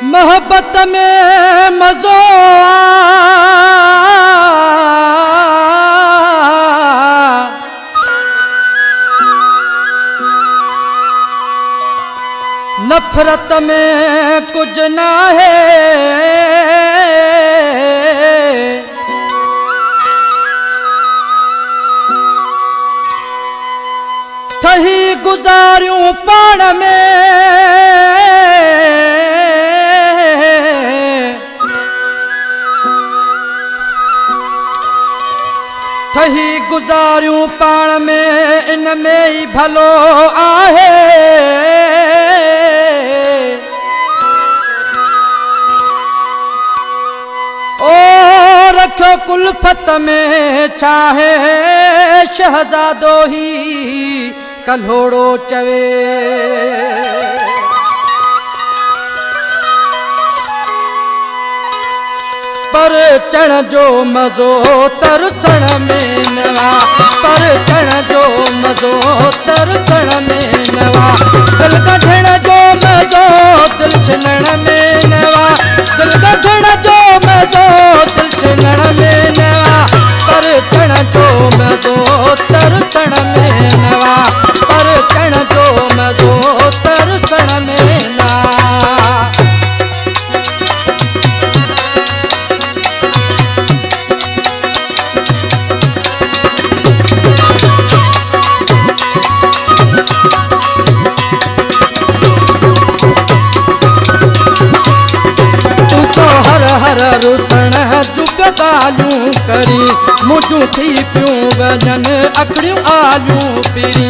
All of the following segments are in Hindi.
मोहब्बत में मज़ो नफरत में कुछ ना है। ठही गुजारियूं पाण में ठही गुजारियूं पाण में इन में ही भलो आहे। रखो कुल्फत में चाहे शहजादो ही कल्होड़ो चवे। पर चण जो मज़ो तरसण में नवा, पर चण जो मज़ो तरसण में नवा। दिल कढण जो मज़ो दिल छिनण में नवा, दिल कढण जो मज़ो दिल छिनण में नवा। पर चण जो मज़ो तरसण में नवा, पर चण जो मज़ो तरसण में नवा। हर रुसण जुग ॻाल्हियूं करी मुझूं थी पियूं वञनि अकड़ियूं आलियूं पिरी।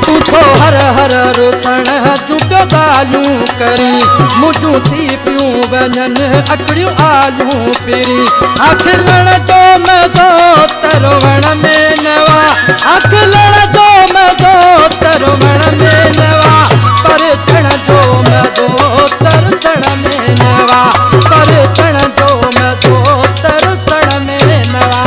तूं थो हर हर रुसण जुग ॻाल्हियूं करी मुझूं थी पियूं वञनि अकड़ियूं आलियूं पिरी। अखिलण जो मज़ो तरवण में नवा, अखिलण जो मज़ो तरवण में नवा। पर चण जो मज़ो तरसण में नवा, पर चण जो मज़ो तरसण में नवा।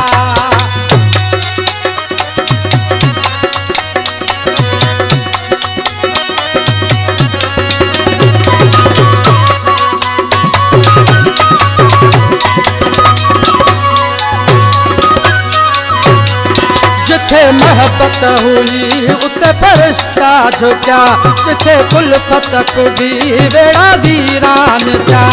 जिथे मोहब्बत हुई उते फरिश्ता झुकिया, जिथे कुल्फत पुगी बेड़ा वीरान थिया।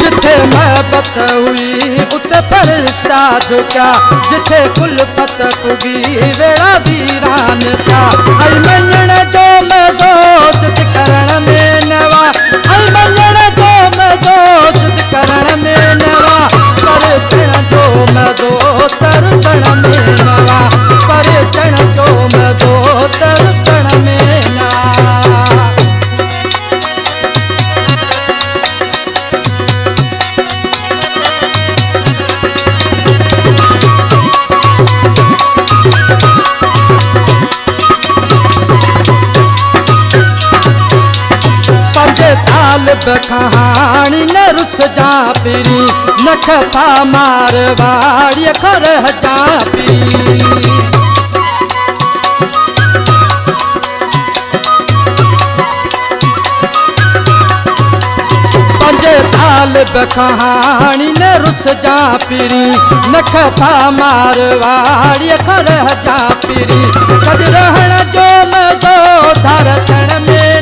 जिथे मोहब्बत हुई उते फरिश्ता झुकिया, जिथे कुल्फत पुगी बेड़ा वीरान थिया। हल मञण जो मज़ो जिद करण में नवा, हल मञण जो मज़ो जिद करण में नवा। पर चण जो मज़ो तरसण में नवा, पर चण जो मज़ो तरसण में नवा। कहानी न रुस जा पिरी, न खफा मारवाड़ी खरह जा पिरी। पंजे तालिब कहानी न रुस जा पिरी, न खफा मारवाड़ी खरह जा पिरी। कद रहण जो मज़ो धरतण में